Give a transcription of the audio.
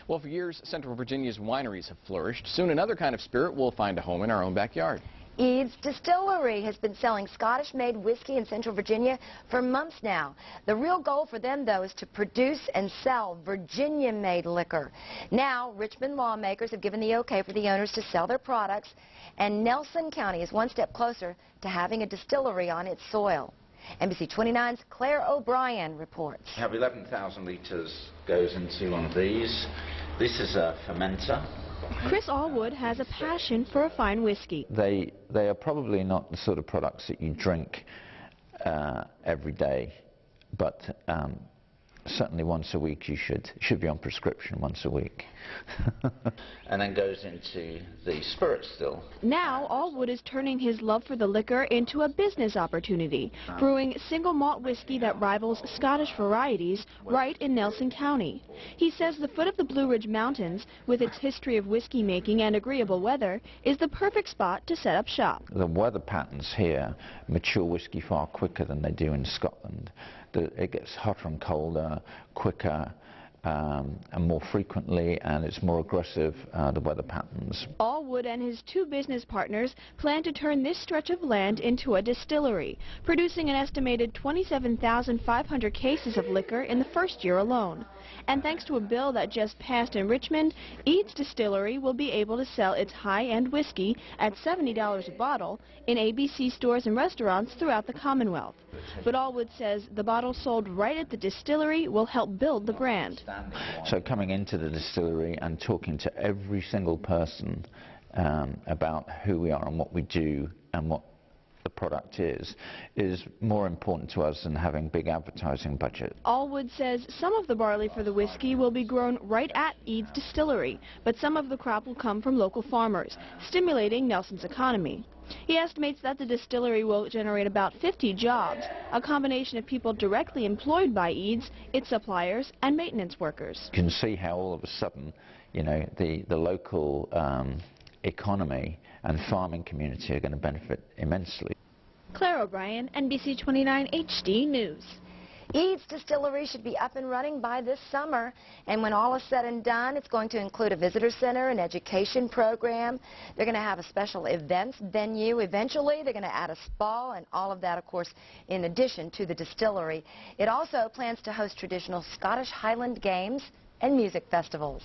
Well, for years, Central Virginia's wineries have flourished. Soon another kind of spirit will find a home in our own backyard. Eades Distillery has been selling Scottish-made whiskey in Central Virginia for months now. The real goal for them, though, is to produce and sell Virginia-made liquor. Now, Richmond lawmakers have given the okay for the owners to sell their products, and Nelson County is one step closer to having a distillery on its soil. NBC 29's Claire O'Brien reports. We have 11,000 litres goes into one of these. This is a fermenter. Chris Allwood has a passion for a fine whiskey. They are probably not the sort of products that you drink every day, but certainly once a week you should be on prescription once a week. And then goes into the spirit still. Now Allwood is turning his love for the liquor into a business opportunity, brewing single malt whiskey that rivals Scottish varieties right in Nelson County. He says the foot of the Blue Ridge Mountains, with its history of whiskey making and agreeable weather, is the perfect spot to set up shop. The weather patterns here mature whiskey far quicker than they do in Scotland. It gets hotter and colder, quicker, and more frequently, and it's more aggressive, the weather patterns. Allwood and his two business partners plan to turn this stretch of land into a distillery, producing an estimated 27,500 cases of liquor in the first year alone. And thanks to a bill that just passed in Richmond, Eades Distillery will be able to sell its high-end whiskey at $70 a bottle in ABC stores and restaurants throughout the Commonwealth. But Allwood says the bottles sold right at the distillery will help build the brand. So coming into the distillery and talking to every single person about who we are and what we do and what the product is more important to us than having big advertising budget. Allwood says some of the barley for the whiskey will be grown right at Eades Distillery, but some of the crop will come from local farmers, stimulating Nelson's economy. He estimates that the distillery will generate about 50 jobs, a combination of people directly employed by Eades, its suppliers, and maintenance workers. You can see how all of a sudden, you know, the local economy and farming community are going to benefit immensely. Claire O'Brien, NBC 29 HD News. Eades Distillery should be up and running by this summer, and when all is said and done, it's going to include a visitor center, an education program. They're going to have a special events venue. Eventually, they're going to add a spa, and all of that, of course, in addition to the distillery. It also plans to host traditional Scottish Highland games and music festivals.